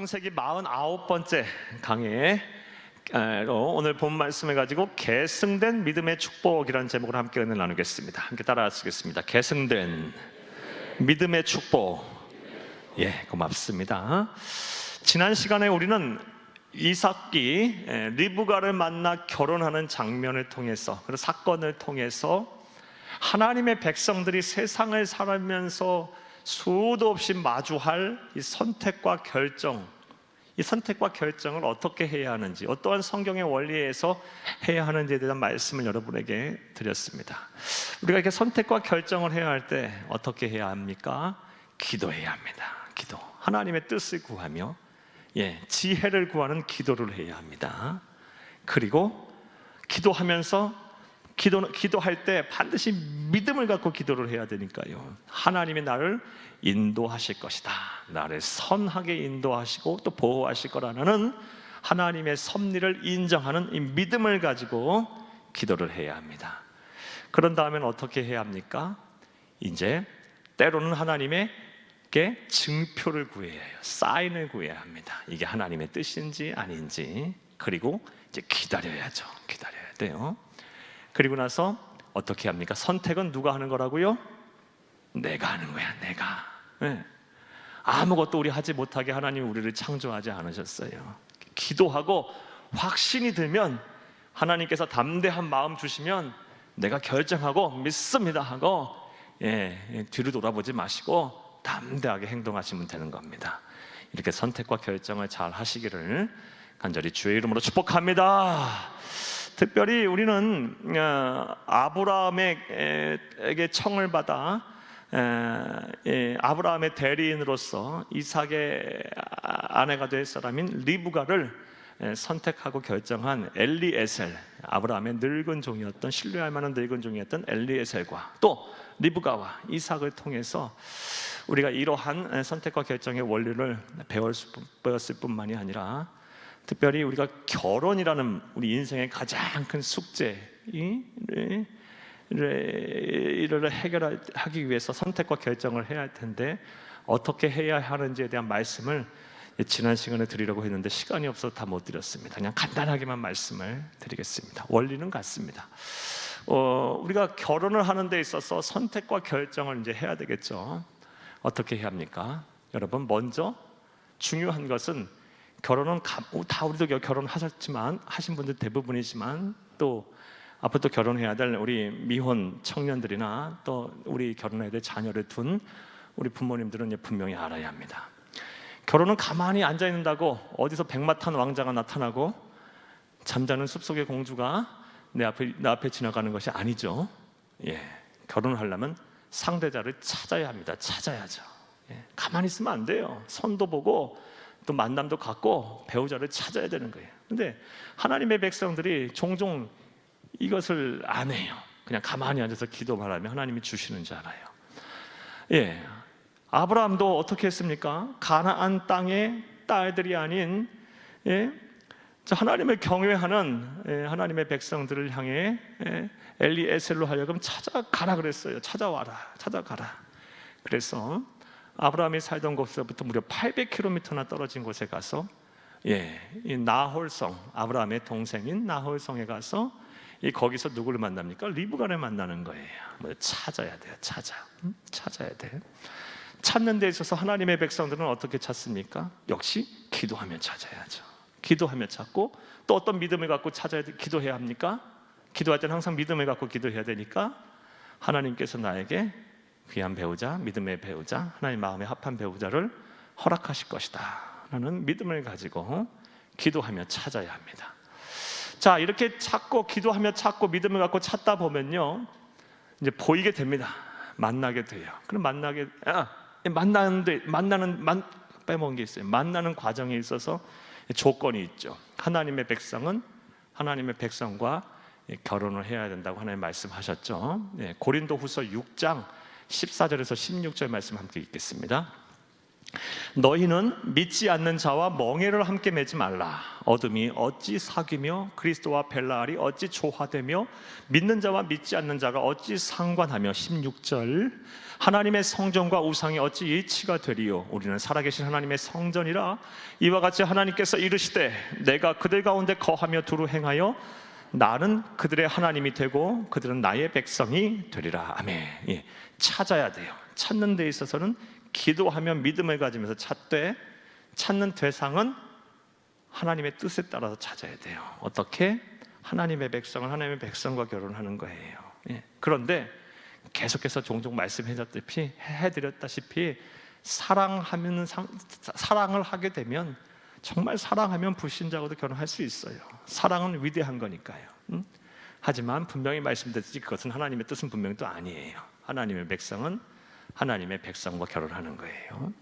창세기 49번째 강해로 오늘 본 말씀을 가지고 계승된 믿음의 축복이라는 제목으로 함께 은혜를 나누겠습니다. 함께 따라 쓰겠습니다. 계승된 믿음의 축복. 고맙습니다. 지난 시간에 우리는 이삭이 리브가를 만나 결혼하는 장면을 통해서, 그 사건을 통해서 하나님의 백성들이 세상을 살면서 수도 없이 마주할 이 선택과 결정, 이 선택과 결정을 어떻게 해야 하는지, 어떠한 성경의 원리에서 해야 하는지에 대한 말씀을 여러분에게 드렸습니다. 우리가 이렇게 선택과 결정을 해야 할 때 어떻게 해야 합니까? 기도해야 합니다. 기도. 하나님의 뜻을 구하며 지혜를 구하는 기도를 해야 합니다. 그리고 기도하면서 기도할 때 반드시 믿음을 갖고 기도를 해야 되니까요. 하나님이 나를 인도하실 것이다, 나를 선하게 인도하시고 또 보호하실 거라는 하나님의 섭리를 인정하는 이 믿음을 가지고 기도를 해야 합니다. 그런 다음엔 어떻게 해야 합니까? 이제 때로는 하나님에게 증표를 구해야 해요. 사인을 구해야 합니다. 이게 하나님의 뜻인지 아닌지. 그리고 이제 기다려야죠. 기다려야 돼요. 그리고 나서 어떻게 합니까? 선택은 누가 하는 거라고요? 내가 하는 거야, 내가. 아무것도 우리 하지 못하게 하나님이 우리를 창조하지 않으셨어요. 기도하고 확신이 들면 하나님께서 담대한 마음 주시면 내가 결정하고 믿습니다 하고 뒤로 돌아보지 마시고 담대하게 행동하시면 되는 겁니다. 이렇게 선택과 결정을 잘 하시기를 간절히 주의 이름으로 축복합니다. 특별히 우리는 아브라함에게 청을 받아 아브라함의 대리인으로서 이삭의 아내가 될 사람인 리브가를 선택하고 결정한 엘리에셀, 아브라함의 늙은 종이었던, 신뢰할 만한 늙은 종이었던 엘리에셀과 또 리브가와 이삭을 통해서 우리가 이러한 선택과 결정의 원리를 배웠을 뿐만이 아니라 특별히 우리가 결혼이라는 우리 인생의 가장 큰 숙제를 해결하기 위해서 선택과 결정을 해야 할 텐데 어떻게 해야 하는지에 대한 말씀을 지난 시간에 드리려고 했는데 시간이 없어서 다 못 드렸습니다. 그냥 간단하게만 말씀을 드리겠습니다. 원리는 같습니다. 우리가 결혼을 하는 데 있어서 선택과 결정을 이제 해야 되겠죠. 어떻게 해야 합니까? 여러분, 먼저 중요한 것은 결혼은 다 우리도 결혼하셨지만 하신 분들 대부분이지만 또 앞으로 또 결혼해야 될 우리 미혼 청년들이나 또 우리 결혼해야 될 자녀를 둔 우리 부모님들은 분명히 알아야 합니다. 결혼은 가만히 앉아 있는다고 어디서 백마탄 왕자가 나타나고 잠자는 숲속의 공주가 내 앞에 지나가는 것이 아니죠. 결혼을 하려면 상대자를 찾아야 합니다. 찾아야죠. 가만히 있으면 안 돼요. 선도 보고 또 만남도 갖고 배우자를 찾아야 되는 거예요. 근데 하나님의 백성들이 종종 이것을 안 해요. 그냥 가만히 앉아서 기도만 하면 하나님이 주시는 줄 알아요. 아브라함도 어떻게 했습니까? 가나안 땅의 딸들이 아닌 하나님을 경외하는 하나님의 백성들을 향해 엘리에셀로 하여금 찾아가라 그랬어요. 찾아가라. 그래서 아브라함이 살던 곳에서부터 무려 800km나 떨어진 곳에 가서 이 나홀성, 아브라함의 동생인 나홀성에 가서 거기서 누구를 만납니까? 리브가를 만나는 거예요. 찾아야 돼요. 찾아야 돼. 찾는 데 있어서 하나님의 백성들은 어떻게 찾습니까? 역시 기도하며 찾아야죠. 기도하며 찾고 또 어떤 믿음을 갖고 기도해야 합니까? 기도할 때는 항상 믿음을 갖고 기도해야 되니까 하나님께서 나에게 귀한 배우자, 믿음의 배우자, 하나님 마음에 합한 배우자를 허락하실 것이다 라는 믿음을 가지고 기도하며 찾아야 합니다. 자, 이렇게 찾고 기도하며 찾고 믿음을 갖고 찾다 보면요 이제 보이게 됩니다. 만나게 돼요. 그럼 빼먹은 게 있어요. 만나는 과정에 있어서 조건이 있죠. 하나님의 백성과 결혼을 해야 된다고 하나님 말씀하셨죠. 고린도후서 6장 14절에서 16절 말씀 함께 읽겠습니다. 너희는 믿지 않는 자와 멍에를 함께 매지 말라. 어둠이 어찌 사귀며 그리스도와 벨라알이 어찌 조화되며 믿는 자와 믿지 않는 자가 어찌 상관하며. 16절 하나님의 성전과 우상이 어찌 일치가 되리요. 우리는 살아계신 하나님의 성전이라. 이와 같이 하나님께서 이르시되 내가 그들 가운데 거하며 두루 행하여 나는 그들의 하나님이 되고 그들은 나의 백성이 되리라. 아멘. 예, 찾아야 돼요. 찾는 데 있어서는 기도하며 믿음을 가지면서 찾는 대상은 하나님의 뜻에 따라서 찾아야 돼요. 어떻게? 하나님의 백성은 하나님의 백성과 결혼하는 거예요. 예. 그런데 계속해서 종종 해드렸다시피 사랑을 하게 되면, 정말 사랑하면 불신자하고도 결혼할 수 있어요. 사랑은 위대한 거니까요. 하지만 분명히 말씀드렸듯이 그것은 하나님의 뜻은 분명히 또 아니에요. 하나님의 백성은 하나님의 백성과 결혼하는 거예요.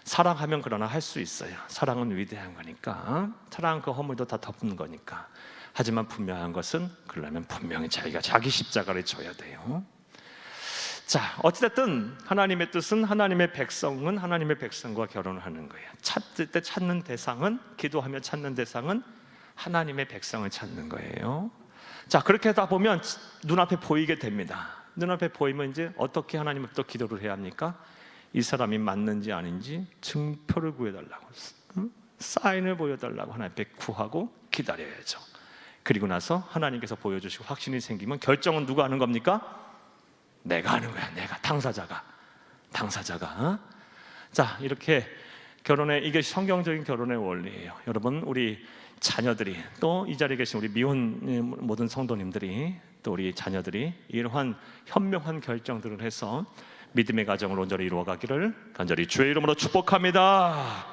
사랑하면 그러나 할 수 있어요. 사랑은 위대한 거니까. 사랑은 그 허물도 다 덮는 거니까. 하지만 분명한 것은 그러려면 분명히 자기가 자기 십자가를 져야 돼요. 자, 어찌됐든 하나님의 뜻은 하나님의 백성은 하나님의 백성과 결혼하는 거예요. 찾을 때 찾는 대상은, 기도하며 찾는 대상은 하나님의 백성을 찾는 거예요. 자, 그렇게 하다 보면 눈앞에 보이게 됩니다. 눈앞에 보이면 이제 어떻게 하나님부터 기도를 해야 합니까? 이 사람이 맞는지 아닌지 증표를 구해달라고, 사인을 보여달라고 하나님 앞에 구하고 기다려야죠. 그리고 나서 하나님께서 보여주시고 확신이 생기면 결정은 누가 하는 겁니까? 내가 하는 거야. 내가, 당사자가. 자, 이렇게 이게 성경적인 결혼의 원리예요. 여러분, 우리 자녀들이, 또 이 자리에 계신 우리 미혼 모든 성도님들이, 또 우리 자녀들이 이러한 현명한 결정들을 해서 믿음의 가정을 온전히 이루어가기를 간절히 주의 이름으로 축복합니다.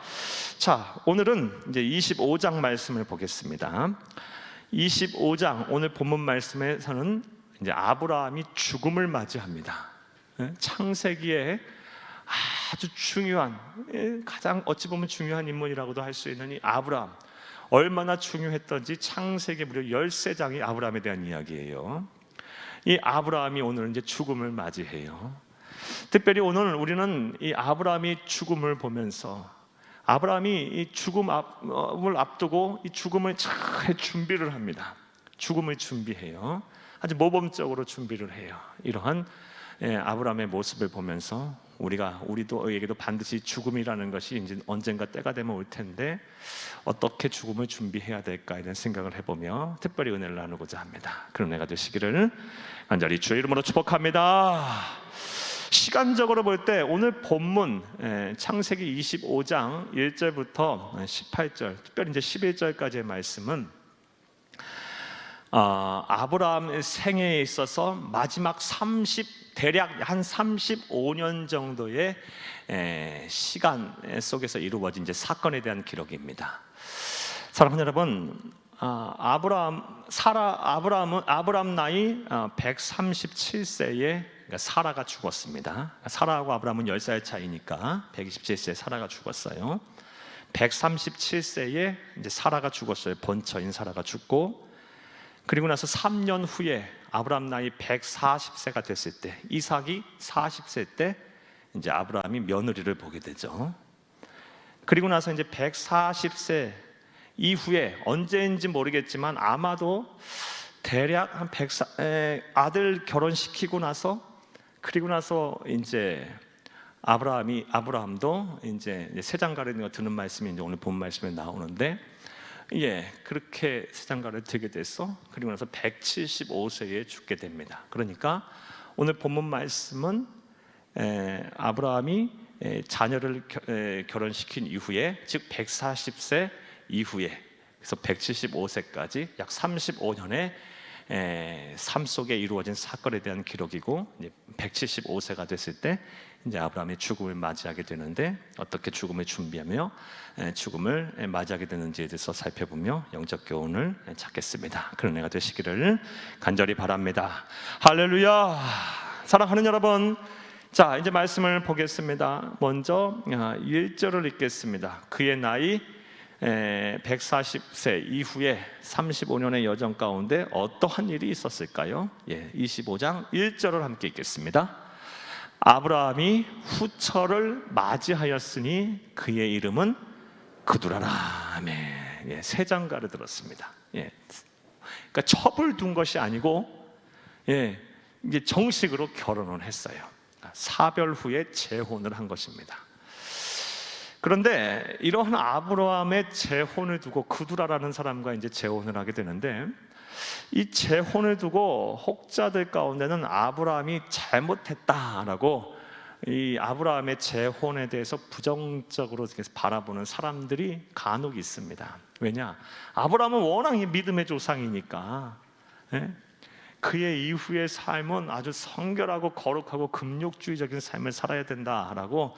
자, 오늘은 이제 25장 말씀을 보겠습니다. 25장 오늘 본문 말씀에서는 이제 아브라함이 죽음을 맞이합니다. 창세기에 아주 중요한, 가장 어찌 보면 중요한 인물이라고도 할 수 있는 이 아브라함, 얼마나 중요했던지 창세기 무려 13장이 아브라함에 대한 이야기예요. 이 아브라함이 오늘 이제 죽음을 맞이해요. 특별히 오늘 우리는 이 아브라함이 죽음을 보면서, 아브라함이 이 죽음을 앞두고 이 죽음을 잘 준비를 합니다. 죽음을 준비해요. 아주 모범적으로 준비를 해요. 이러한 아브라함의 모습을 보면서 우리에게도 반드시 죽음이라는 것이 이제 언젠가 때가 되면 올 텐데 어떻게 죽음을 준비해야 될까, 이런 생각을 해보며 특별히 은혜를 나누고자 합니다. 그런 은혜가 되시기를 간절히 주의 이름으로 축복합니다. 시간적으로 볼 때 오늘 본문 창세기 25장 1절부터 18절, 특별히 이제 11절까지의 말씀은 아브라함의 생애에 있어서 마지막 대략 한 35년 정도의 시간 속에서 이루어진 이제 사건에 대한 기록입니다. 사랑하는 여러분, 아브라함 나이 137세에 그러니까 사라가 죽었습니다. 사라하고 아브라함은 10살 차이니까 127세에 사라가 죽었어요. 137세에 이제 사라가 죽었어요. 본처인 사라가 죽고, 그리고 나서 3년 후에 아브라함 나이 140세가 됐을 때, 이삭이 40세 때 이제 아브라함이 며느리를 보게 되죠. 그리고 나서 이제 140세 이후에 언제인지 모르겠지만 아마도 대략 한 아들 결혼시키고 나서, 그리고 나서 이제 아브라함도 이제 세장가를 드는 말씀이 이제 오늘 본 말씀에 나오는데, 그렇게 세장가를 들게 됐어. 그리고 나서 175세에 죽게 됩니다. 그러니까 오늘 본문 말씀은 아브라함이 자녀를 결혼시킨 이후에, 즉 140세 이후에, 그래서 175세까지 약 35년의 삶 속에 이루어진 사건에 대한 기록이고, 이제 175세가 됐을 때 이제 아브라함이 죽음을 맞이하게 되는데, 어떻게 죽음을 준비하며 죽음을 맞이하게 되는지에 대해서 살펴보며 영적 교훈을 찾겠습니다. 그런 은혜가 되시기를 간절히 바랍니다. 할렐루야. 사랑하는 여러분, 자, 이제 말씀을 보겠습니다. 먼저 1절을 읽겠습니다. 그의 나이 140세 이후에 35년의 여정 가운데 어떠한 일이 있었을까요? 25장 1절을 함께 읽겠습니다. 아브라함이 후처를 맞이하였으니 그의 이름은 그두라라. 아멘. 예, 세 장가를 들었습니다. 예, 그러니까 첩을 둔 것이 아니고, 예, 이제 정식으로 결혼을 했어요. 사별 후에 재혼을 한 것입니다. 그런데 이러한 아브라함의 재혼을 두고 그두라라는 사람과 이제 재혼을 하게 되는데, 이 재혼을 두고 혹자들 가운데는 아브라함이 잘못했다라고 이 아브라함의 재혼에 대해서 부정적으로 바라보는 사람들이 간혹 있습니다. 왜냐? 아브라함은 워낙 믿음의 조상이니까, 예? 그의 이후의 삶은 아주 성결하고 거룩하고 금욕주의적인 삶을 살아야 된다라고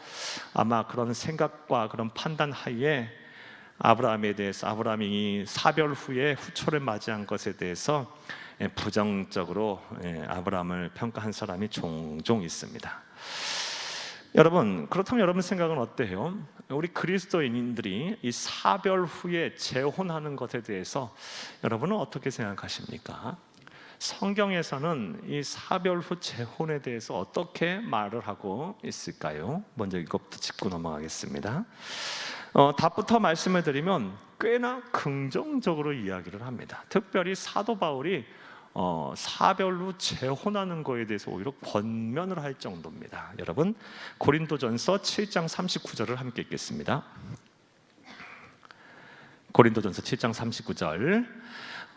아마 그런 생각과 그런 판단 하에 아브라함에 대해서, 아브라함이 사별 후에 후처를 맞이한 것에 대해서 부정적으로 아브라함을 평가한 사람이 종종 있습니다. 여러분, 그렇다면 여러분 생각은 어때요? 우리 그리스도인들이 이 사별 후에 재혼하는 것에 대해서 여러분은 어떻게 생각하십니까? 성경에서는 이 사별 후 재혼에 대해서 어떻게 말을 하고 있을까요? 먼저 이것부터 짚고 넘어가겠습니다. 답부터 말씀을 드리면 꽤나 긍정적으로 이야기를 합니다. 특별히 사도 바울이 사별 후 재혼하는 거에 대해서 오히려 권면을 할 정도입니다. 여러분, 고린도전서 7장 39절을 함께 읽겠습니다. 고린도전서 7장 39절.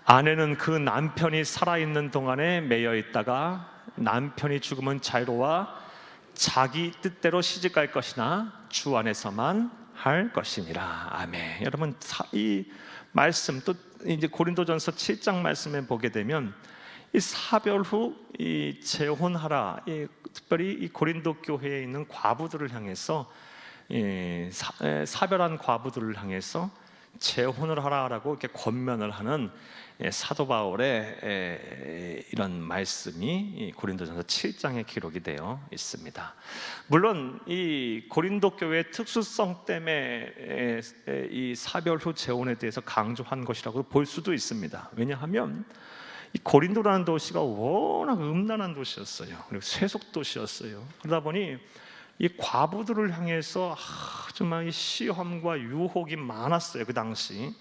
아내는 그 남편이 살아있는 동안에 매여 있다가 남편이 죽으면 자유로워 자기 뜻대로 시집갈 것이나 주 안에서만 할 것이니라. 아멘. 여러분, 이 말씀, 또 이제 고린도전서 7장 말씀에 보게 되면 이 사별 후 이 재혼하라, 특별히 이 고린도 교회에 있는 과부들을 향해서, 사별한 과부들을 향해서 재혼을 하라라고 이렇게 권면을 하는 사도 바울의 이런 말씀이 고린도전서 7장에 기록이 되어 있습니다. 물론 이 고린도 교회의 특수성 때문에 이 사별 후 재혼에 대해서 강조한 것이라고 볼 수도 있습니다. 왜냐하면 이 고린도라는 도시가 워낙 음란한 도시였어요. 그리고 세속 도시였어요. 그러다 보니 이 과부들을 향해서 정말 시험과 유혹이 많았어요. 그 당시,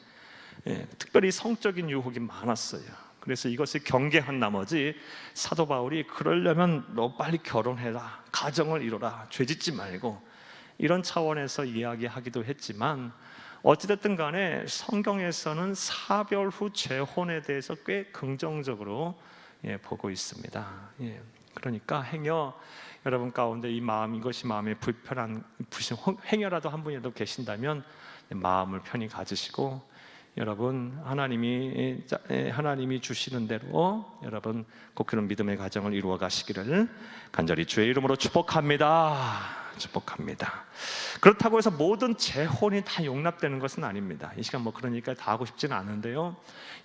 특별히 성적인 유혹이 많았어요. 그래서 이것을 경계한 나머지 사도 바울이 그러려면 너 빨리 결혼해라, 가정을 이뤄라, 죄짓지 말고, 이런 차원에서 이야기하기도 했지만, 어찌됐든 간에 성경에서는 사별 후 재혼에 대해서 꽤 긍정적으로 보고 있습니다. 그러니까 행여 여러분 가운데 이 마음, 이것이 마음에 불편한 행여라도 한 분이라도 계신다면 마음을 편히 가지시고, 여러분 하나님이 주시는 대로 여러분 꼭 그런 믿음의 가정을 이루어 가시기를 간절히 주의 이름으로 축복합니다. 그렇다고 해서 모든 재혼이 다 용납되는 것은 아닙니다. 이 시간 그러니까 다 하고 싶지는 않은데요.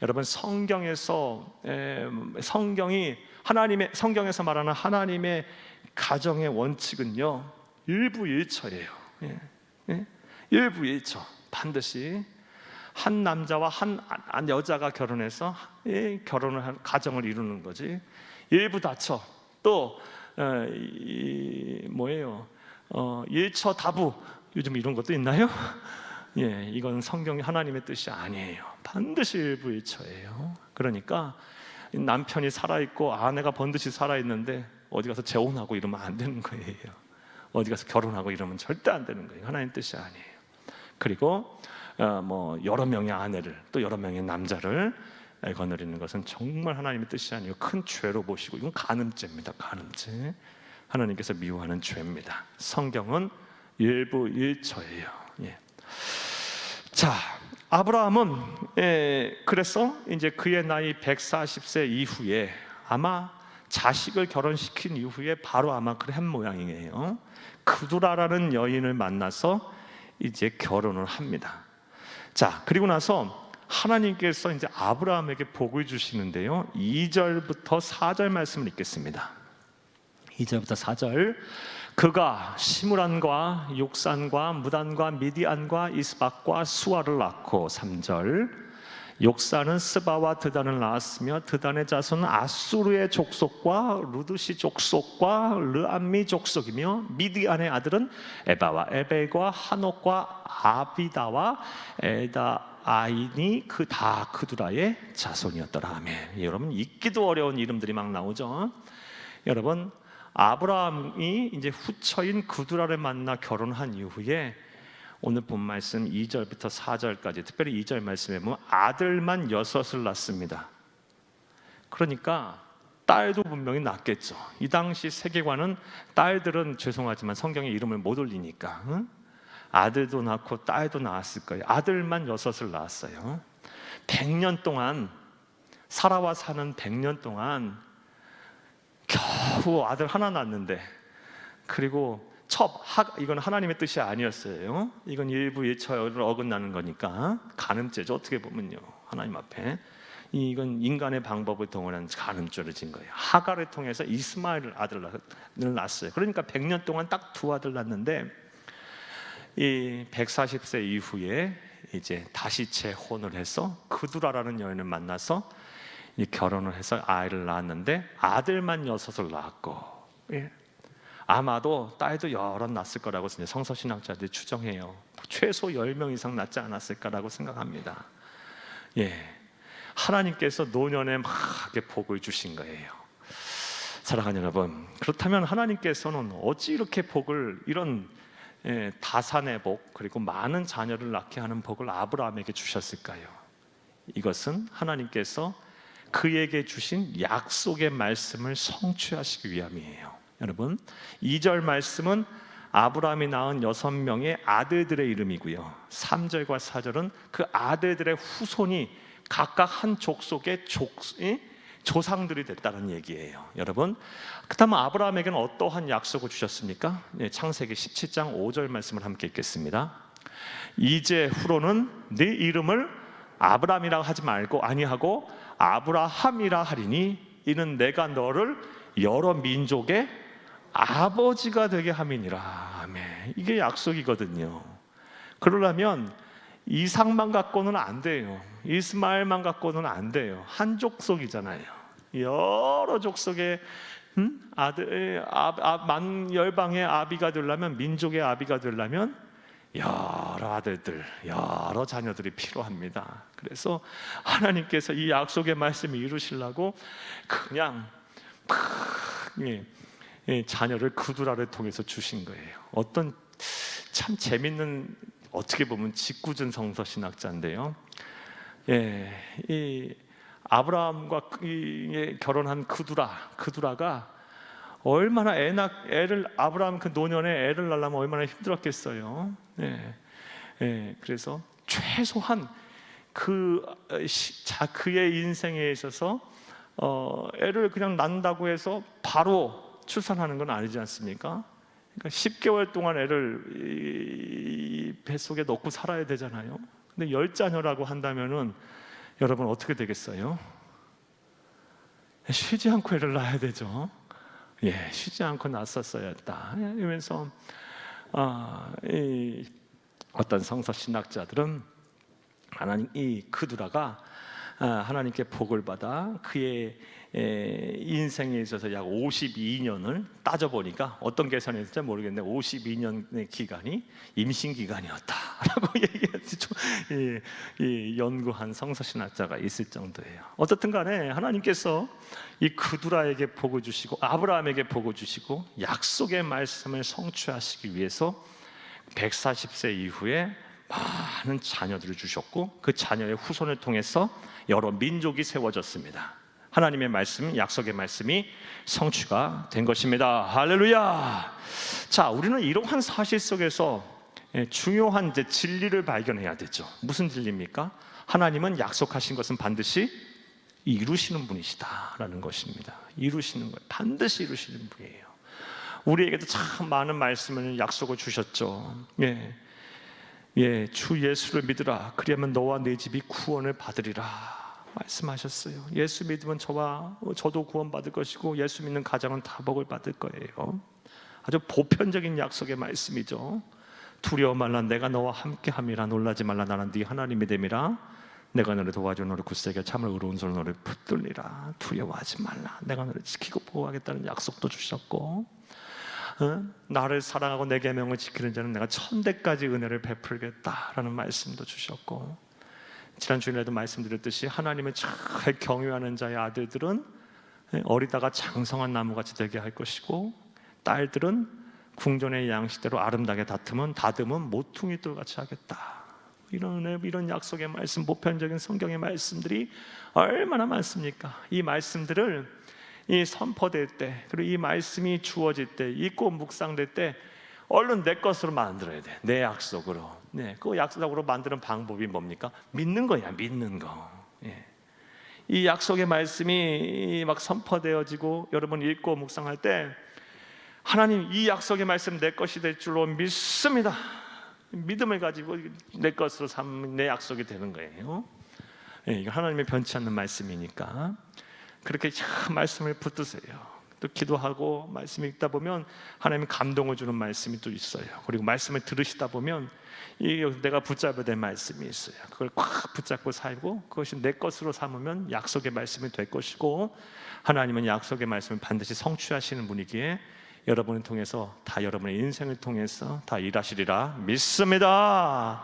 여러분, 성경에서 말하는 하나님의 가정의 원칙은요, 일부일처예요. 일부일처. 반드시 한 남자와 한 여자가 결혼해서 결혼을 가정을 이루는 거지, 일부다처, 또 일처다부, 요즘 이런 것도 있나요? 이건 성경이 하나님의 뜻이 아니에요. 반드시 일부일처예요. 그러니까 남편이 살아있고 아내가 번듯이 살아있는데 어디 가서 재혼하고 이러면 안 되는 거예요. 어디 가서 결혼하고 이러면 절대 안 되는 거예요. 하나님 뜻이 아니에요. 그리고 여러 명의 아내를, 또 여러 명의 남자를 거느리는 것은 정말 하나님의 뜻이 아니고 큰 죄로 보시고, 이건 간음죄입니다. 간음죄. 하나님께서 미워하는 죄입니다. 성경은 일부일처예요. 자, 아브라함은 그래서 이제 그의 나이 140세 이후에, 아마 자식을 결혼시킨 이후에 바로 아마 그래 한 모양이에요. 그두라라는 여인을 만나서 이제 결혼을 합니다. 자, 그리고 나서 하나님께서 이제 아브라함에게 복을 주시는데요, 2절부터 4절 말씀을 읽겠습니다. 2절부터 4절. 그가 시므란과 욕산과 무단과 미디안과 이스박과 수아를 낳고, 3절. 욕사는 스바와 드단을 낳았으며 드단의 자손은 아수르의 족속과 루드시 족속과 르암미 족속이며 미디안의 아들은 에바와 에벨과 한옥과 아비다와 에다아인이 다 그두라의 자손이었더라. 아멘. 여러분, 읽기도 어려운 이름들이 막 나오죠. 여러분, 아브라함이 이제 후처인 그두라를 만나 결혼한 이후에 오늘 본 말씀 2절부터 4절까지, 특별히 2절 말씀에 보면 아들만 6을 낳습니다. 그러니까 딸도 분명히 낳겠죠. 이 당시 세계관은 딸들은 죄송하지만 성경에 이름을 못 올리니까 아들도 낳고 딸도 낳았을 거예요. 아들만 6을 낳았어요. 100년 동안, 사라와 사는 100년 동안 겨우 아들 하나 낳았는데, 그리고 이건 하나님의 뜻이 아니었어요. 이건 일부 예처를 어긋나는 거니까 간음죄죠. 어떻게 보면요, 하나님 앞에 이건 인간의 방법을 동원한 간음죄를 진 거예요. 하갈을 통해서 이스마엘 아들을 낳았어요. 그러니까 100년 동안 딱 2 아들 낳았는데, 이 140세 이후에 이제 다시 재혼을 해서 그두라라는 여인을 만나서 결혼을 해서 아이를 낳았는데 아들만 6을 낳았고, 아마도 딸도 여러 낳았을 거라고 성서신학자들이 추정해요. 최소 10명 이상 낳지 않았을까라고 생각합니다. 하나님께서 노년에 막 복을 주신 거예요. 사랑하는 여러분, 그렇다면 하나님께서는 어찌 이렇게 복을, 이런 다산의 복, 그리고 많은 자녀를 낳게 하는 복을 아브라함에게 주셨을까요? 이것은 하나님께서 그에게 주신 약속의 말씀을 성취하시기 위함이에요. 여러분, 2절 말씀은 아브라함이 낳은 6명의 아들들의 이름이고요, 3절과 4절은 그 아들들의 후손이 각각 한 족속의 조상들이 됐다는 얘기예요. 여러분, 그렇다면 아브라함에게는 어떠한 약속을 주셨습니까? 창세기 17장 5절 말씀을 함께 읽겠습니다. 이제 후로는 네 이름을 아브라함이라 하지 말고 아니하고 아브라함이라 하리니 이는 내가 너를 여러 민족의 아버지가 되게 함이니라. 아멘. 이게 약속이거든요. 그러려면 이삭만 갖고는 안 돼요. 이스마엘만 갖고는 안 돼요. 한 족속이잖아요. 여러 족속의 아들, 만 열방의 아비가 되려면, 민족의 아비가 되려면 여러 아들들, 여러 자녀들이 필요합니다. 그래서 하나님께서 이 약속의 말씀을 이루시려고 그냥 자녀를 그두라를 통해서 주신 거예요. 어떤 참 재밌는, 어떻게 보면 짓궂은 성서신학자인데요, 이 아브라함과 결혼한 그두라가 얼마나 애를, 아브라함 그 노년에 애를 낳으려면 얼마나 힘들었겠어요. 그래서 최소한 그의 인생에 있어서 애를 그냥 낳는다고 해서 바로 출산하는 건 아니지 않습니까? 그러니까 10개월 동안 애를 뱃속에 넣고 살아야 되잖아요. 근데 10자녀라고 한다면은 여러분 어떻게 되겠어요? 쉬지 않고 애를 낳아야 되죠. 쉬지 않고 낳았었어야 했다. 이러면서 어떤 성서 신학자들은 하나님, 이 그두라가 하나님께 복을 받아 그의 인생에 있어서 약 52년을 따져보니까 어떤 계산이 있을지 모르겠는데 52년의 기간이 임신기간이었다라고 얘기했죠. 연구한 성서신학자가 있을 정도예요. 어쨌든 간에 하나님께서 이 그두라에게 복을 주시고 아브라함에게 복을 주시고 약속의 말씀을 성취하시기 위해서 140세 이후에 많은 자녀들을 주셨고 그 자녀의 후손을 통해서 여러 민족이 세워졌습니다. 하나님의 말씀, 약속의 말씀이 성취가 된 것입니다. 할렐루야. 자, 우리는 이러한 사실 속에서 중요한 진리를 발견해야 되죠. 무슨 진리입니까? 하나님은 약속하신 것은 반드시 이루시는 분이시다라는 것입니다. 이루시는 거예요. 반드시 이루시는 분이에요. 우리에게도 참 많은 말씀을, 약속을 주셨죠. 주 예수를 믿으라. 그리하면 너와 네 집이 구원을 받으리라 말씀하셨어요. 예수 믿으면 저도 구원받을 것이고 예수 믿는 가정은 다 복을 받을 거예요. 아주 보편적인 약속의 말씀이죠. 두려워 말라, 내가 너와 함께함이라. 놀라지 말라, 나는 네 하나님이 됨이라. 내가 너를 도와줘. 너를 굳세게 참을 의로운 손을 너를 붙들리라. 두려워하지 말라. 내가 너를 지키고 보호하겠다는 약속도 주셨고, 나를 사랑하고 내 계명을 지키는 자는 내가 천대까지 은혜를 베풀겠다라는 말씀도 주셨고, 지난 주일에도 말씀드렸듯이 하나님을 잘 경외하는 자의 아들들은 어리다가 장성한 나무같이 되게 할 것이고, 딸들은 궁전의 양식대로 아름답게 다듬은 모퉁이돌같이 하겠다. 이런 약속의 말씀, 보편적인 성경의 말씀들이 얼마나 많습니까? 이 말씀들을 선포될 때, 그리고 이 말씀이 주어질 때, 읽고 묵상될 때 얼른 내 것으로 만들어야 돼. 내 약속으로. 그 약속으로 만드는 방법이 뭡니까? 믿는 거야. 믿는 거. 이 약속의 말씀이 막 선포되어지고 여러분 읽고 묵상할 때, 하나님 이 약속의 말씀 내 것이 될 줄로 믿습니다. 믿음을 가지고 내 것으로 삼는 내 약속이 되는 거예요. 이거 하나님의 변치 않는 말씀이니까 그렇게 말씀을 붙드세요. 또 기도하고 말씀 읽다 보면 하나님이 감동을 주는 말씀이 또 있어요. 그리고 말씀을 들으시다 보면 내가 붙잡아야 될 말씀이 있어요. 그걸 꽉 붙잡고 살고 그것이 내 것으로 삼으면 약속의 말씀이 될 것이고, 하나님은 약속의 말씀을 반드시 성취하시는 분이기에 여러분을 통해서 다 여러분의 인생을 통해서 다 일하시리라 믿습니다.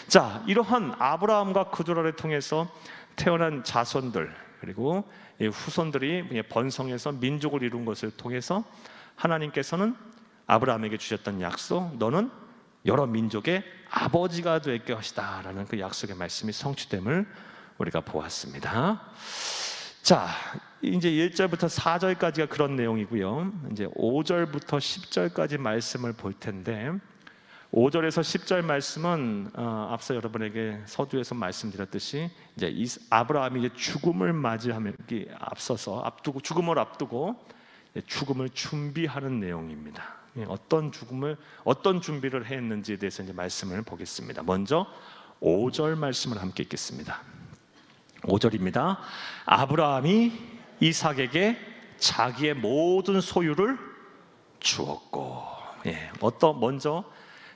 자, 이러한 아브라함과 그도라를 통해서 태어난 자손들, 그리고 후손들이 번성해서 민족을 이룬 것을 통해서 하나님께서는 아브라함에게 주셨던 약속, 너는 여러 민족의 아버지가 될 것이다 라는 그 약속의 말씀이 성취됨을 우리가 보았습니다. 자, 이제 1절부터 4절까지가 그런 내용이고요. 이제 5절부터 10절까지 말씀을 볼 텐데, 5절에서 10절 말씀은 앞서 여러분에게 서두에서 말씀드렸듯이 이제 아브라함이 이제 죽음을 맞이하며 죽음을 앞두고 죽음을 준비하는 내용입니다. 어떤 준비를 했는지에 대해서 이제 말씀을 보겠습니다. 먼저 5절 말씀을 함께 읽겠습니다. 5절입니다. 아브라함이 이삭에게 자기의 모든 소유를 주었고, 먼저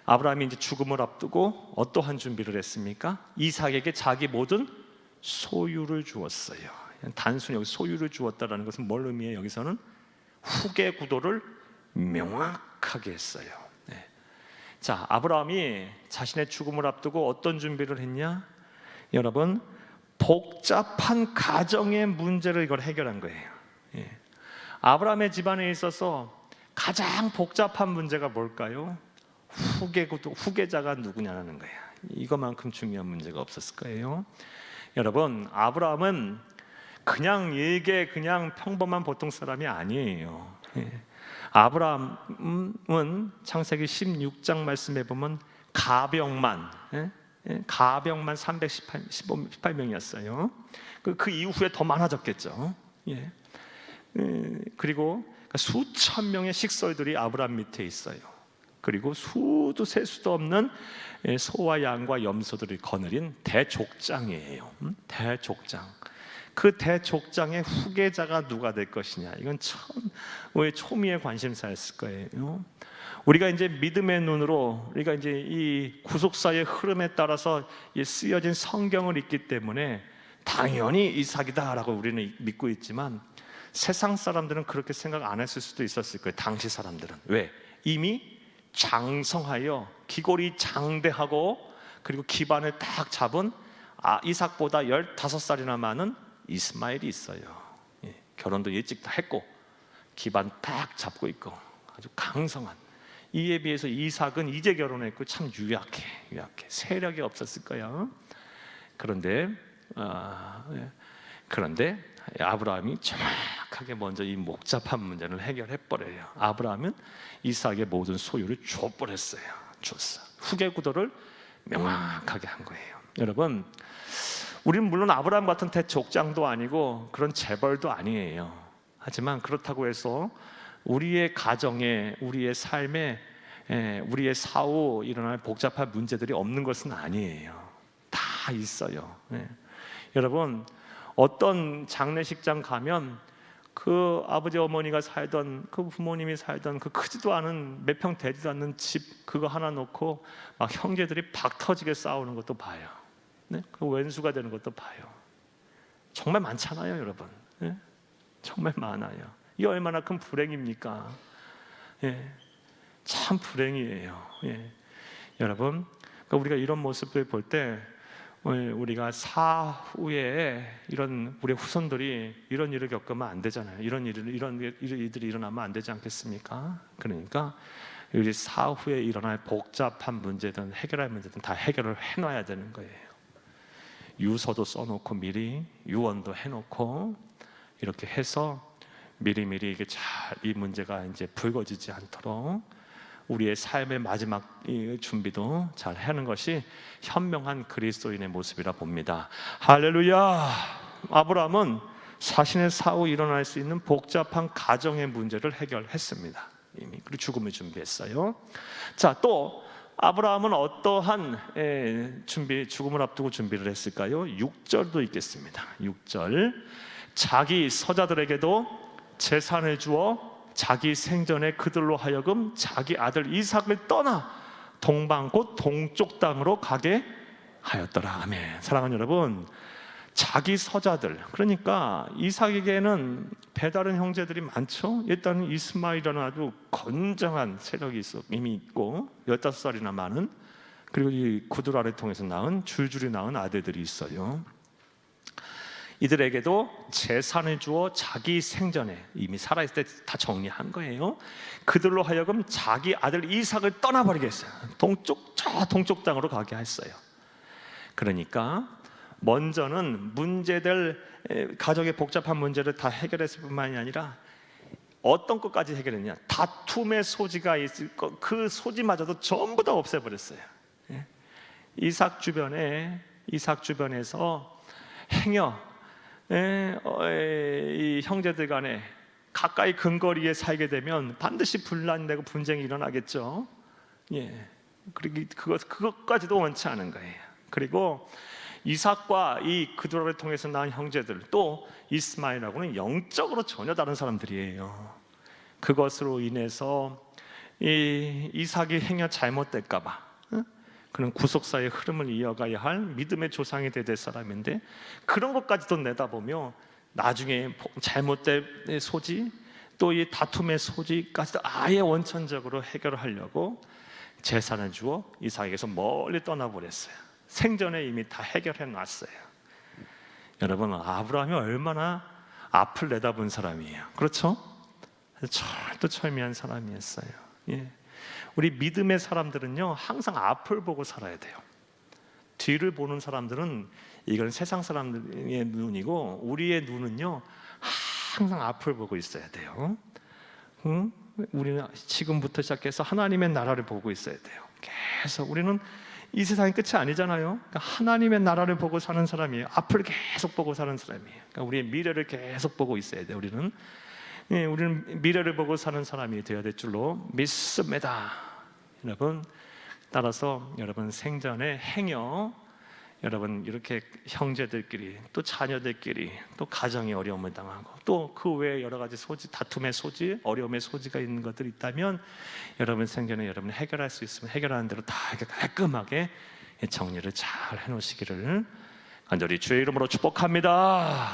아브라함이 이제 죽음을 앞두고 어떠한 준비를 했습니까? 이삭에게 자기 모든 소유를 주었어요. 단순히 여기 소유를 주었다라는 것은 뭘 의미해요? 여기서는 후계 구도를 명확하게 했어요. 자, 아브라함이 자신의 죽음을 앞두고 어떤 준비를 했냐? 여러분, 복잡한 가정의 문제를 이걸 해결한 거예요. 아브라함의 집안에 있어서 가장 복잡한 문제가 뭘까요? 후계자가 누구냐는 거예요. 이것만큼 중요한 문제가 없었을 거예요. 여러분, 아브라함은 그냥 평범한 보통 사람이 아니에요. 아브라함은 창세기 16장 말씀에 보면 가병만 318명이었어요. 그 이후에 더 많아졌겠죠. 그리고 수천 명의 식솔들이 아브라함 밑에 있어요. 그리고 수도 셀 수도 없는 소와 양과 염소들이 거느린 대족장이에요. 대족장. 그 대족장의 후계자가 누가 될 것이냐, 이건 우리 초미의 관심사였을 거예요. 우리가 이제 믿음의 눈으로, 우리가 이제 이 구속사의 흐름에 따라서 쓰여진 성경을 읽기 때문에 당연히 이삭이다라고 우리는 믿고 있지만, 세상 사람들은 그렇게 생각 안 했을 수도 있었을 거예요. 당시 사람들은. 왜? 이미 장성하여 기골이 장대하고 그리고 기반을 딱 잡은 이삭보다 15살이나 많은 이스마엘이 있어요. 결혼도 일찍 다 했고 기반 딱 잡고 있고 아주 강성한. 이에 비해서 이삭은 이제 결혼했고 참 유약해. 세력이 없었을 거야. 그런데 아브라함이 정확하게 먼저 이 복잡한 문제를 해결해 버려요. 아브라함은 이삭의 모든 소유를 줘버렸어요. 줬어. 후계 구도를 명확하게 한 거예요. 여러분, 우리는 물론 아브라함 같은 대족장도 아니고 그런 재벌도 아니에요. 하지만 그렇다고 해서 우리의 가정에, 우리의 삶에, 우리의 사후 일어날 복잡한 문제들이 없는 것은 아니에요. 다 있어요. 여러분, 어떤 장례식장 가면 그 아버지 어머니가 살던, 그 부모님이 살던 그 크지도 않은 몇 평 되지도 않는 집 그거 하나 놓고 막 형제들이 박 터지게 싸우는 것도 봐요. 네? 그 왼수가 되는 것도 봐요. 정말 많잖아요, 여러분. 네? 정말 많아요. 이게 얼마나 큰 불행입니까? 예, 참 불행이에요. 예. 여러분, 그러니까 우리가 이런 모습을 볼 때 우리가 사후에 이런 우리 후손들이 이런 일을 겪으면 안 되잖아요. 이런 일들이 일어나면 안 되지 않겠습니까? 그러니까 우리 사후에 일어날 복잡한 문제든 해결할 문제든 다 해결을 해놔야 되는 거예요. 유서도 써놓고 미리 유언도 해놓고 이렇게 해서 미리미리 이게 잘 이 문제가 이제 불거지지 않도록 우리의 삶의 마지막 준비도 잘 하는 것이 현명한 그리스도인의 모습이라 봅니다. 할렐루야! 아브라함은 자신의 사후 일어날 수 있는 복잡한 가정의 문제를 해결했습니다. 이미 그리고 죽음을 준비했어요. 자, 또 아브라함은 어떠한 죽음을 앞두고 준비를 했을까요? 6절도 있겠습니다. 6절, 자기 서자들에게도 재산을 주어 자기 생전에 그들로 하여금 자기 아들 이삭을 떠나 동방 곧 동쪽 땅으로 가게 하였더라. 아멘. 사랑하는 여러분, 자기 서자들, 그러니까 이삭에게는 배다른 형제들이 많죠. 일단 이스마엘이라는 아주 건장한 세력이 이미 있고 15살이나 많은, 그리고 이 구두라를 통해서 낳은 줄줄이 낳은 아들들이 있어요. 이들에게도 재산을 주어 자기 생전에 이미 살아있을 때 다 정리한 거예요. 그들로 하여금 자기 아들 이삭을 떠나버리게 했어요. 저 동쪽 땅으로 가게 했어요. 그러니까 먼저는 가족의 복잡한 문제를 다 해결했을 뿐만이 아니라 어떤 것까지 해결했냐, 다툼의 소지가 있을 것, 그 소지마저도 전부 다 없애버렸어요. 이삭 주변에서 행여 이 형제들 간에 가까이 근거리에 살게 되면 반드시 분란되고 분쟁이 일어나겠죠. 예, 그리고 그것까지도 원치 않은 거예요. 그리고 이삭과 이 그두라를 통해서 낳은 형제들, 또 이스마엘하고는 영적으로 전혀 다른 사람들이에요. 그것으로 인해서 이 이삭이 행여 잘못될까봐 그런 구속사의 흐름을 이어가야 할 믿음의 조상이 될 사람인데, 그런 것까지도 내다보며 나중에 잘못된 소지, 또 이 다툼의 소지까지도 아예 원천적으로 해결하려고 재산을 주어 이삭에게서 멀리 떠나버렸어요. 생전에 이미 다 해결해 놨어요. 여러분, 아브라함이 얼마나 앞을 내다본 사람이에요. 그렇죠? 철두철미한 사람이었어요. 예. 우리 믿음의 사람들은요, 항상 앞을 보고 살아야 돼요. 뒤를 보는 사람들은 이건 세상 사람들의 눈이고, 우리의 눈은요 항상 앞을 보고 있어야 돼요. 우리는 지금부터 시작해서 하나님의 나라를 보고 있어야 돼요. 계속 우리는 이 세상이 끝이 아니잖아요. 그러니까 하나님의 나라를 보고 사는 사람이에요. 앞을 계속 보고 사는 사람이에요. 그러니까 우리의 미래를 계속 보고 있어야 돼요. 우리는 미래를 보고 사는 사람이 되어야 될 줄로 믿습니다. 여러분, 따라서 여러분 생전에 행여 여러분 이렇게 형제들끼리, 또 자녀들끼리, 또 가정이 어려움을 당하고, 또 그 외에 여러 가지 소지, 다툼의 소지, 어려움의 소지가 있는 것들이 있다면 여러분 생전에 여러분 해결할 수 있으면 해결하는 대로 다 이렇게 깔끔하게 정리를 잘 해놓으시기를 간절히 주의 이름으로 축복합니다.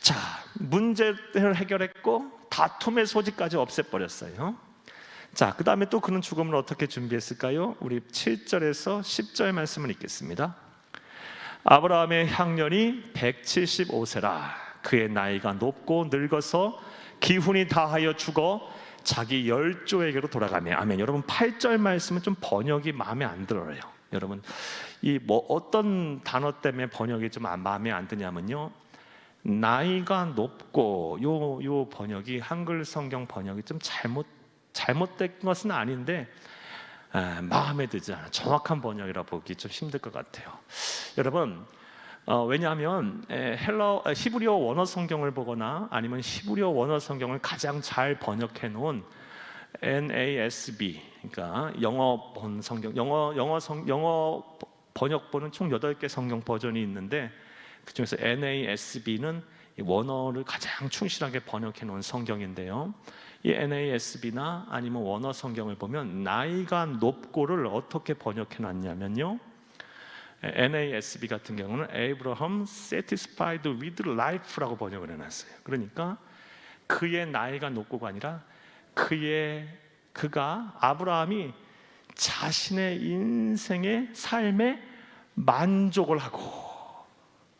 자, 문제를 해결했고 다툼의 소지까지 없애버렸어요. 자, 그 다음에 또 그는 죽음을 어떻게 준비했을까요? 우리 7절에서 10절 말씀을 읽겠습니다. 아브라함의 향년이 175세라. 그의 나이가 높고 늙어서 기훈이 다하여 죽어 자기 열조에게로 돌아가며. 아멘. 여러분, 8절 말씀은 좀 번역이 마음에 안 들어요. 여러분, 이 어떤 단어 때문에 번역이 좀 마음에 안 드냐면요, 나이가 높고, 요 번역이, 한글 성경 번역이 좀 잘못된 것은 아닌데 마음에 들지 않아요. 정확한 번역이라 보기 좀 힘들 것 같아요. 여러분, 왜냐하면 히브리어 원어 성경을 보거나 아니면 히브리어 원어 성경을 가장 잘 번역해 놓은 NASB, 그러니까 영어 본 성경, 영어 번역본은 총 8개 성경 버전이 있는데, 그중에서 NASB는 원어를 가장 충실하게 번역해 놓은 성경인데요, 이 NASB나 아니면 원어 성경을 보면 나이가 높고를 어떻게 번역해 놨냐면요, NASB 같은 경우는 Abraham satisfied with life라고 번역을 해놨어요. 그러니까 그의 나이가 높고가 아니라 아브라함이 자신의 인생의 삶에 만족을 하고,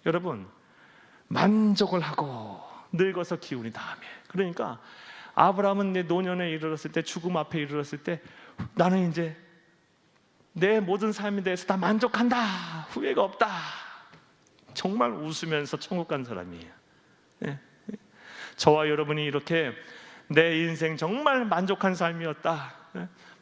여러분, 만족을 하고 늙어서 기운이 다하며. 그러니까 아브라함은 내 노년에 이르렀을 때, 죽음 앞에 이르렀을 때, 나는 이제 내 모든 삶에 대해서 다 만족한다, 후회가 없다, 정말 웃으면서 천국 간 사람이에요. 네. 저와 여러분이 이렇게 내 인생 정말 만족한 삶이었다,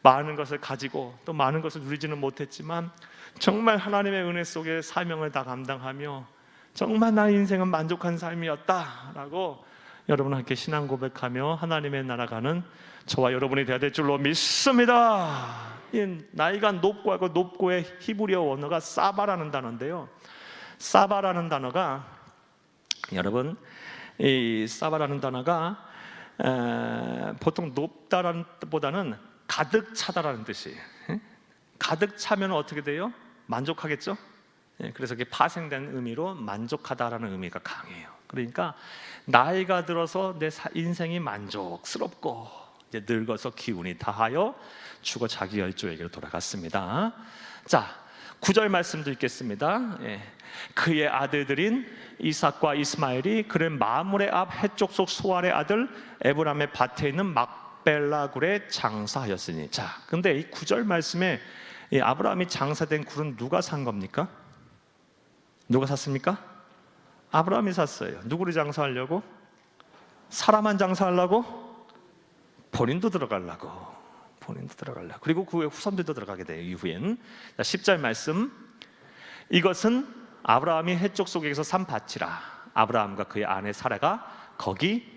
많은 것을 가지고 또 많은 것을 누리지는 못했지만 정말 하나님의 은혜 속에 사명을 다 감당하며 정말 나의 인생은 만족한 삶이었다라고 여러분 함께 신앙 고백하며 하나님의 나라 가는 저와 여러분이 되어야 될 줄로 믿습니다. 이 나이가 높고 하고 높고의 히브리어 원어가 사바라는 단어인데요, 사바라는 단어가, 여러분, 이 사바라는 단어가 보통 높다라는 뜻보다는 가득 차다라는 뜻이에요. 가득 차면 어떻게 돼요? 만족하겠죠? 그래서 이게 파생된 의미로 만족하다라는 의미가 강해요. 그러니까 나이가 들어서 내 인생이 만족스럽고 이제 늙어서 기운이 다하여 죽어 자기 열조에게로 돌아갔습니다. 자, 9절 말씀도 읽겠습니다. 그의 아들들인 이삭과 이스마엘이 그를 마므레 앞 해쪽 속 소알의 아들 에브람의 밭에 있는 막벨라 굴에 장사하였으니. 자, 근데 이 9절 말씀에 이 아브라함이 장사된 굴은 누가 산 겁니까? 누가 샀습니까? 아브라함이 샀어요. 누구를 장사하려고? 사람만 장사하려고? 본인도 들어가려고. 그리고 그 후에 후손들도 들어가게 돼요. 이후엔. 자, 10절 말씀. 이것은 아브라함이 해쪽 속에서 산 밭이라. 아브라함과 그의 아내 사라가 거기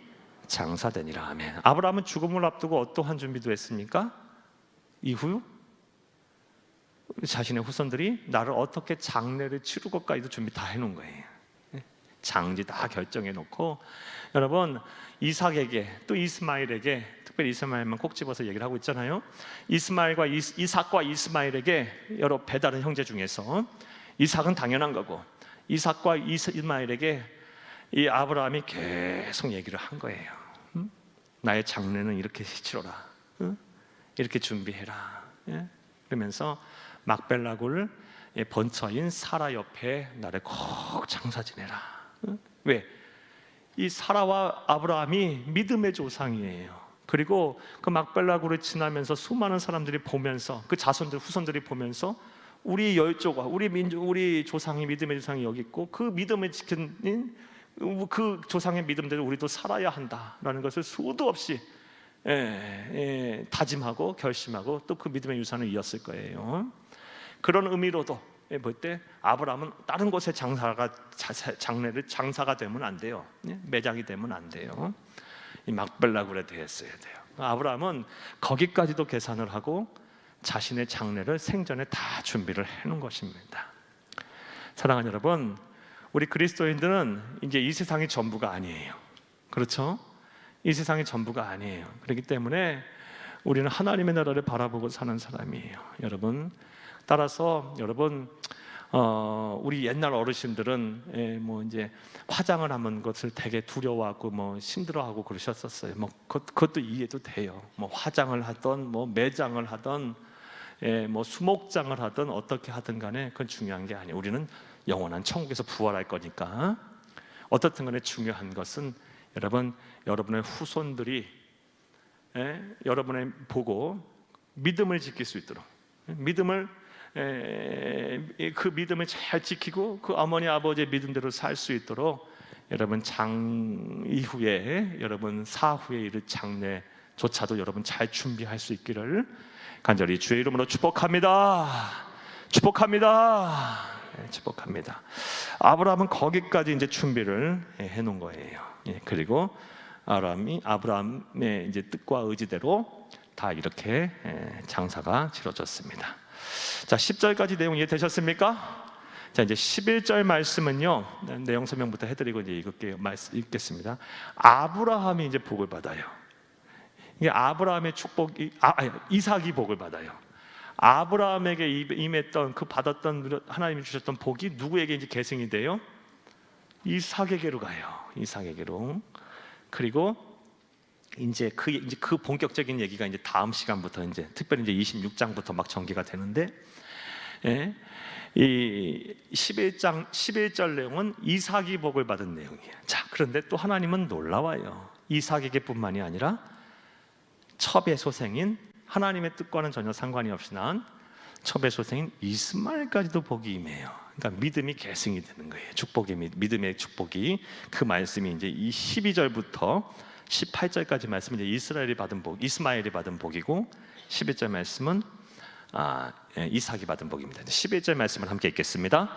장사되니라. 아멘. 아브라함은 죽음을 앞두고 어떠한 준비도 했습니까? 이후 자신의 후손들이 나를 어떻게 장례를 치를 것까지도 준비 다 해놓은 거예요. 장지 다 결정해 놓고, 여러분, 이삭에게 또 이스마엘에게, 특별히 이스마엘만 꼭 집어서 얘기를 하고 있잖아요. 이삭과 이스마엘에게, 여러 배다른 형제 중에서 이삭은 당연한 거고, 이삭과 이스마엘에게 이 아브라함이 계속 얘기를 한 거예요. 나의 장례는 이렇게 치러라, 이렇게 준비해라. 그러면서 막벨라굴 번처인 사라 옆에 나를 꼭 장사 지내라. 왜? 이 사라와 아브라함이 믿음의 조상이에요. 그리고 그 막벨라굴을 지나면서 수많은 사람들이 보면서, 그 자손들, 후손들이 보면서 우리 열조가, 우리 민족, 우리 조상이, 믿음의 조상이 여기 있고 그 믿음을 지키는 그 조상의 믿음대로 우리도 살아야 한다라는 것을 수도 없이 다짐하고 결심하고 또 그 믿음의 유산을 이었을 거예요. 그런 의미로도 볼 때 아브라함은 다른 곳에 장사가 되면 안 돼요. 매장이 되면 안 돼요. 이 막벨라굴에 대했어야 돼요. 아브라함은 거기까지도 계산을 하고 자신의 장례를 생전에 다 준비를 해놓은 것입니다. 사랑하는 여러분, 우리 그리스도인들은 이제 이 세상이 전부가 아니에요. 그렇죠? 이 세상이 전부가 아니에요. 그렇기 때문에 우리는 하나님의 나라를 바라보고 사는 사람이에요. 여러분, 따라서 여러분, 우리 옛날 어르신들은 뭐 이제 화장을 하는 것을 되게 두려워하고 뭐 힘들어하고 그러셨었어요. 뭐 그것도 이해도 돼요. 뭐 화장을 하던, 뭐 매장을 하던, 뭐 수목장을 하든 어떻게 하든 간에 그건 중요한 게 아니에요. 우리는 영원한 천국에서 부활할 거니까. 어떻든 간에 중요한 것은 여러분, 여러분의 후손들이 여러분을 보고 믿음을 지킬 수 있도록, 그 믿음을 잘 지키고 그 어머니 아버지의 믿음대로 살 수 있도록 여러분 장 이후에, 여러분 사후에 이를 장례조차도 여러분 잘 준비할 수 있기를 간절히 주의 이름으로 축복합니다. 아브라함은 거기까지 이제 준비를 해놓은 거예요. 그리고 아브라함의 이제 뜻과 의지대로 다 이렇게 장사가 치러졌습니다. 자, 10절까지 내용 이해되셨습니까? 자, 이제 11절 말씀은요, 내용 설명부터 해드리고 이제 읽겠습니다. 아브라함이 이제 복을 받아요. 이게 아브라함의 축복이, 이삭이 복을 받아요. 아브라함에게 임했던 그 받았던 하나님이 주셨던 복이 누구에게 이제 계승이 돼요? 이삭에게로 가요. 이삭에게로. 그리고 이제 그 본격적인 얘기가 이제 다음 시간부터 이제 특별히 이제 26장부터 막 전개가 되는데, 예, 이 11절 내용은 이삭이 복을 받은 내용이에요. 자, 그런데 또 하나님은 놀라워요. 이삭에게뿐만이 아니라 첩의 소생인, 하나님의 뜻과는 전혀 상관이 없이 낳은 첩의 소생인 이스마엘까지도 복이 임해요. 그러니까 믿음이 계승이 되는 거예요. 믿음의 축복이, 그 말씀이 이제 이 12절부터 18절까지 말씀은 이제 이스마엘이 받은 복이고, 11절 말씀은 이삭이 받은 복입니다. 11절 말씀을 함께 읽겠습니다.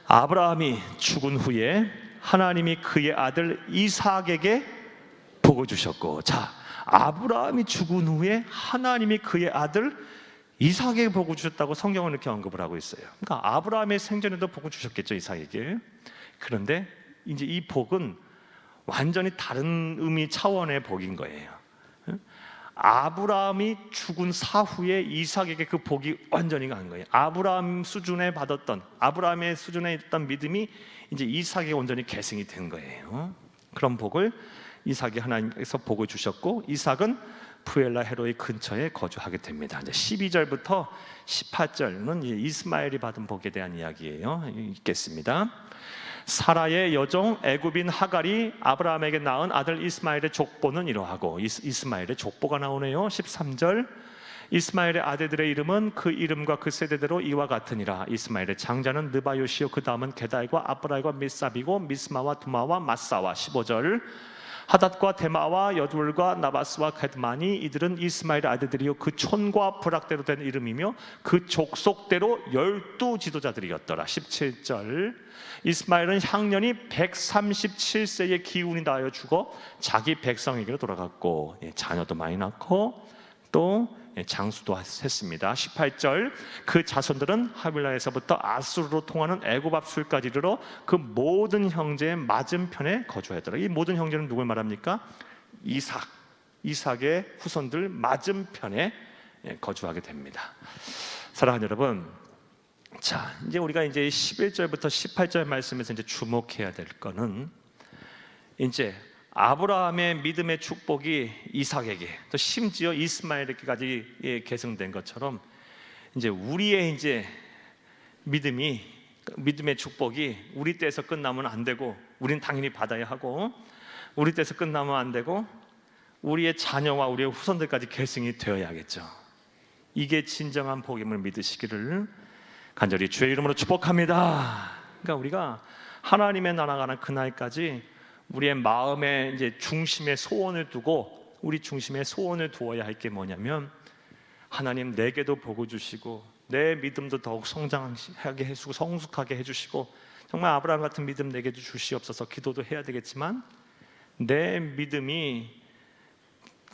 아브라함이 죽은 후에 하나님이 그의 아들 이삭에게 복을 주셨고, 자, 아브라함이 죽은 후에 하나님이 그의 아들 이삭에게 복을 주셨다고 성경은 이렇게 언급을 하고 있어요. 그러니까 아브라함의 생전에도 복을 주셨겠죠, 이삭에게. 그런데 이제 이 복은 완전히 다른 의미 차원의 복인 거예요. 아브라함이 죽은 사후에 이삭에게 그 복이 완전히 간 거예요. 아브라함의 수준에 있던 믿음이 이제 이삭에게 완전히 계승이 된 거예요. 그런 복을 이삭이 하나님께서 복을 주셨고, 이삭은 부엘라 헤로의 근처에 거주하게 됩니다. 이제 12절부터 18절은 이스마엘이 받은 복에 대한 이야기예요. 읽겠습니다. 사라의 여종 애굽인 하갈이 아브라함에게 낳은 아들 이스마엘의 족보는 이러하고, 이스마엘의 족보가 나오네요. 13절. 이스마엘의 아들들의 이름은 그 이름과 그 세대대로 이와 같으니라. 이스마엘의 장자는 느바요시요, 그 다음은 게달과 아브라이와 미삽이고 미스마와 두마와 마사와. 15절. 하닷과 데마와 여둘과 나바스와 게드만이 이들은 이스마엘의 아들들이요 그 촌과 부락대로 된 이름이며 그 족속대로 12지도자들이었더라. 17절. 이스마엘은 향년이 137세의 기운이 닿아 죽어 자기 백성에게로 돌아갔고, 자녀도 많이 낳고 또 장수도 했습니다. 18절. 그 자손들은 하빌라에서부터 아수르로 통하는 애굽 앞술까지 이르러 그 모든 형제의 맞은편에 거주하더라. 이 모든 형제는 누굴 말합니까? 이삭의 후손들 맞은편에 거주하게 됩니다. 사랑하는 여러분, 자, 이제 우리가 이제 11절부터 18절 말씀에서 이제 주목해야 될 거는, 이제 아브라함의 믿음의 축복이 이삭에게, 또 심지어 이스마엘에게까지 계승된 것처럼, 이제 우리의 이제 믿음의 축복이 우리 때에서 끝나면 안 되고, 우리는 당연히 받아야 하고, 우리 때에서 끝나면 안 되고, 우리의 자녀와 우리의 후손들까지 계승이 되어야겠죠. 이게 진정한 복임을 믿으시기를 간절히 주의 이름으로 축복합니다. 그러니까 우리가 하나님의 나라 가는 그날까지 우리의 마음의 이제 중심에 소원을 두고, 우리 중심에 소원을 두어야 할 게 뭐냐면, 하나님 내게도 복을 주시고 내 믿음도 더욱 성장하게 해주시고 성숙하게 해주시고, 정말 아브라함 같은 믿음 내게도 주시옵소서 기도도 해야 되겠지만, 내 믿음이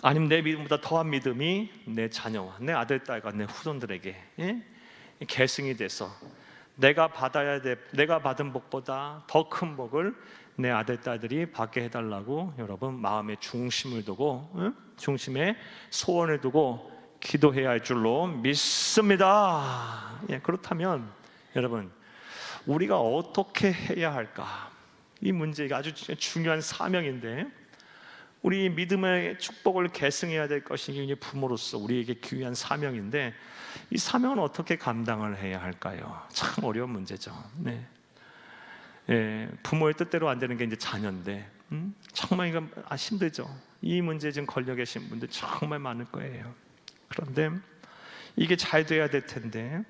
아니면 내 믿음보다 더한 믿음이 내 자녀와 내 아들, 딸과 내 후손들에게 계승이 돼서 내가 받은 복보다 더 큰 복을 내 아들, 딸들이 받게 해달라고 여러분 마음의 중심을 두고, 중심에 소원을 두고 기도해야 할 줄로 믿습니다. 그렇다면 여러분, 우리가 어떻게 해야 할까? 이 문제가 아주 중요한 사명인데, 우리 믿음의 축복을 계승해야 될 것이 이제 부모로서 우리에게 귀한 사명인데, 이 사명은 어떻게 감당을 해야 할까요? 참 어려운 문제죠. 네. 부모의 뜻대로 안 되는 게 이제 자녀인데, 정말 이건 힘들죠. 이 문제에 지금 걸려 계신 분들 정말 많을 거예요. 그런데 이게 잘 돼야 될 텐데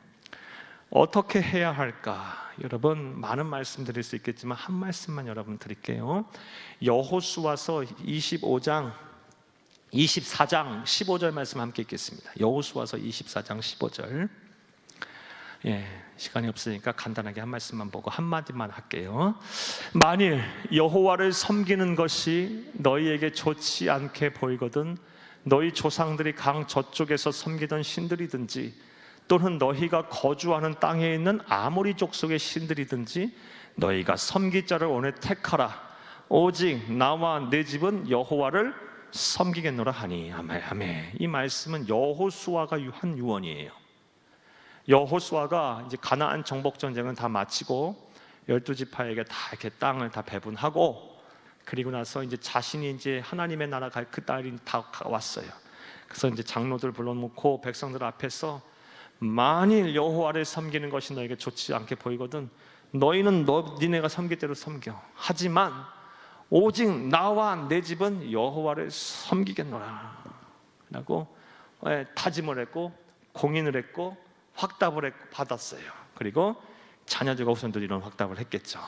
어떻게 해야 할까? 여러분, 많은 말씀 드릴 수 있겠지만 한 말씀만 여러분 드릴게요. 여호수아서 24장 15절 말씀 함께 읽겠습니다. 여호수아서 24장 15절. 시간이 없으니까 간단하게 한 말씀만 보고 한마디만 할게요. 만일 여호와를 섬기는 것이 너희에게 좋지 않게 보이거든 너희 조상들이 강 저쪽에서 섬기던 신들이든지 또는 너희가 거주하는 땅에 있는 아모리 족속의 신들이든지 너희가 섬길 자를 오늘 택하라. 오직 나와 내 집은 여호와를 섬기겠노라 하니. 아멘. 이 말씀은 여호수아가 한 유언이에요. 여호수아가 이제 가나안 정복 전쟁은 다 마치고 12지파에게 다 이렇게 땅을 다 배분하고, 그리고 나서 이제 자신이 이제 하나님의 나라 갈 그 딸이 다 왔어요. 그래서 이제 장로들 불러놓고 백성들 앞에서 만일 여호와를 섬기는 것이 너에게 좋지 않게 보이거든 너희는 니네가 섬길 대로 섬겨. 하지만 오직 나와 내 집은 여호와를 섬기겠노라 라고 다짐을 했고 공인을 했고 확답을 했고 받았어요. 그리고 자녀들과 후손들이 이런 확답을 했겠죠.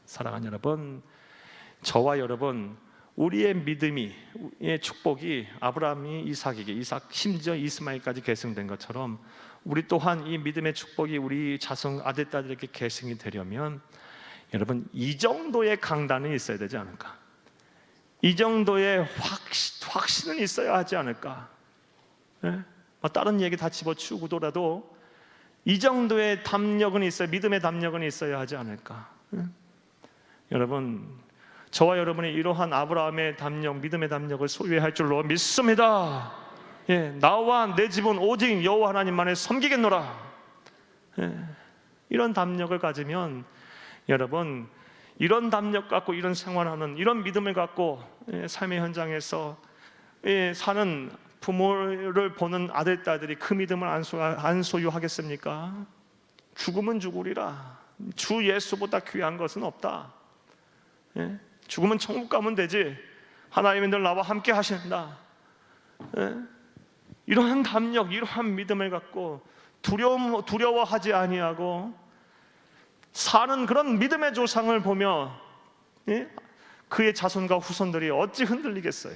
사랑하는 여러분, 저와 여러분, 우리의 믿음이, 우리의 축복이 아브라함이 이삭에게, 이삭 심지어 이스마엘까지 계승된 것처럼 우리 또한 이 믿음의 축복이 우리 자손 아들 딸들에게 계승이 되려면 여러분 이 정도의 강단은 있어야 되지 않을까? 이 정도의 확신은 있어야 하지 않을까? 네? 다른 얘기 다 집어치우고더라도 이 정도의 담력은 있어야, 믿음의 담력은 있어야 하지 않을까? 네? 여러분, 저와 여러분이 이러한 아브라함의 담력, 믿음의 담력을 소유할 줄로 믿습니다. 예, 나와 내 집은 오직 여호와 하나님만을 섬기겠노라. 예, 이런 담력을 가지면 여러분, 이런 담력 갖고 이런 생활하는, 이런 믿음을 갖고 삶의 현장에서 사는 부모를 보는 아들 딸들이 그 믿음을 안 소유하겠습니까? 죽으면 죽으리라. 주 예수보다 귀한 것은 없다. 예? 죽으면 천국 가면 되지. 하나님이 늘 나와 함께 하신다. 예? 이러한 담력, 이러한 믿음을 갖고 두려워하지 아니하고 사는 그런 믿음의 조상을 보며 그의 자손과 후손들이 어찌 흔들리겠어요.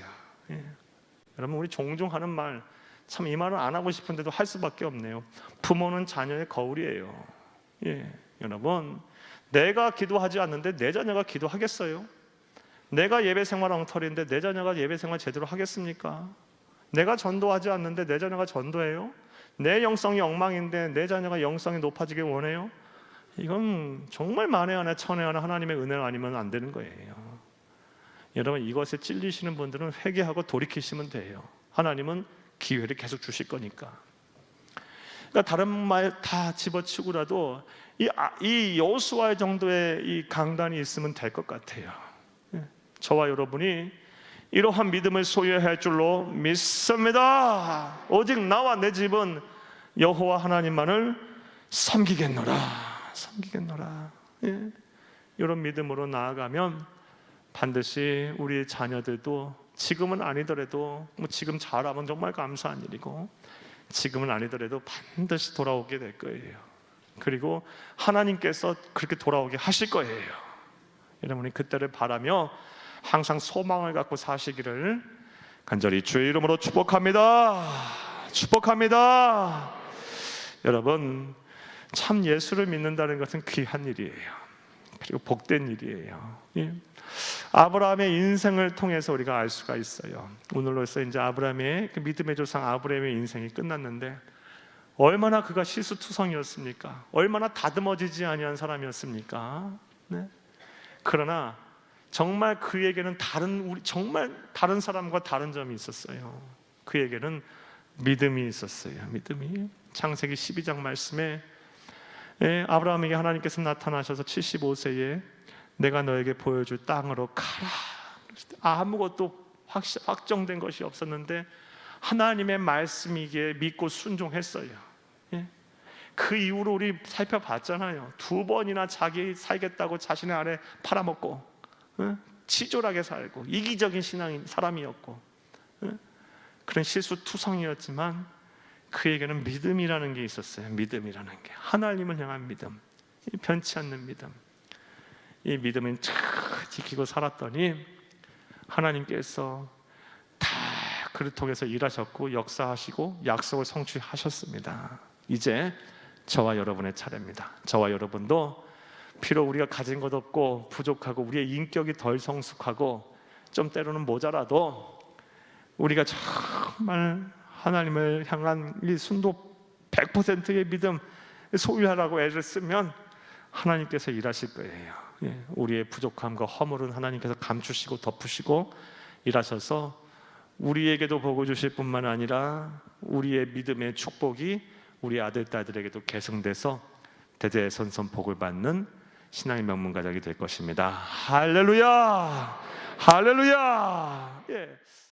여러분, 우리 종종 하는 말, 참 이 말은 안 하고 싶은데도 할 수밖에 없네요. 부모는 자녀의 거울이에요. 여러분, 내가 기도하지 않는데 내 자녀가 기도하겠어요? 내가 예배 생활 엉터리인데 내 자녀가 예배 생활 제대로 하겠습니까? 내가 전도하지 않는데 내 자녀가 전도해요? 내 영성이 엉망인데 내 자녀가 영성이 높아지길 원해요? 이건 정말 만에 하나 천에 하나 하나님의 은혜가 아니면 안 되는 거예요. 여러분, 이것에 찔리시는 분들은 회개하고 돌이키시면 돼요. 하나님은 기회를 계속 주실 거니까. 그러니까 다른 말 다 집어치고라도 이 여호수아 정도의 이 강단이 있으면 될 것 같아요. 저와 여러분이 이러한 믿음을 소유할 줄로 믿습니다. 오직 나와 내 집은 여호와 하나님만을 섬기겠노라. 섬기겠노라. 이런 믿음으로 나아가면 반드시 우리 자녀들도 지금은 아니더라도 지금 잘하면 정말 감사한 일이고 지금은 아니더라도 반드시 돌아오게 될 거예요. 그리고 하나님께서 그렇게 돌아오게 하실 거예요. 여러분이 그때를 바라며 항상 소망을 갖고 사시기를 간절히 주의 이름으로 축복합니다. 축복합니다. 여러분, 참 예수를 믿는다는 것은 귀한 일이에요. 그리고 복된 일이에요. 아브라함의 인생을 통해서 우리가 알 수가 있어요. 오늘로서 이제 아브라함의 그 믿음의 조상 아브라함의 인생이 끝났는데 얼마나 그가 실수투성이었습니까? 얼마나 다듬어지지 아니한 사람이었습니까? 네? 그러나 정말 그에게는 정말 다른 사람과 다른 점이 있었어요. 그에게는 믿음이 있었어요. 믿음이. 창세기 12장 말씀에 아브라함에게 하나님께서 나타나셔서 75세에 내가 너에게 보여줄 땅으로 가라. 아무것도 확정된 것이 없었는데 하나님의 말씀이기에 믿고 순종했어요. 그 이후로 우리 살펴봤잖아요. 2번이나 자기 살겠다고 자신의 아내 팔아먹고 치졸하게 살고 이기적인 사람이었고 그런 실수투성이었지만 그에게는 믿음이라는 게 있었어요. 믿음이라는 게, 하나님을 향한 믿음, 변치 않는 믿음. 이 믿음을 잘 지키고 살았더니 하나님께서 다 그를 통해서 일하셨고 역사하시고 약속을 성취하셨습니다. 이제 저와 여러분의 차례입니다. 저와 여러분도 비록 우리가 가진 것 없고 부족하고 우리의 인격이 덜 성숙하고 좀 때로는 모자라도 우리가 정말 하나님을 향한 이 순도 100%의 믿음 소유하라고 애를 쓰면 하나님께서 일하실 거예요. 우리의 부족함과 허물은 하나님께서 감추시고 덮으시고 일하셔서 우리에게도 복을 주실 뿐만 아니라 우리의 믿음의 축복이 우리 아들 딸들에게도 계승돼서 대대손손 복을 받는 신앙의 명문 가정이 될 것입니다. 할렐루야, 할렐루야. 예.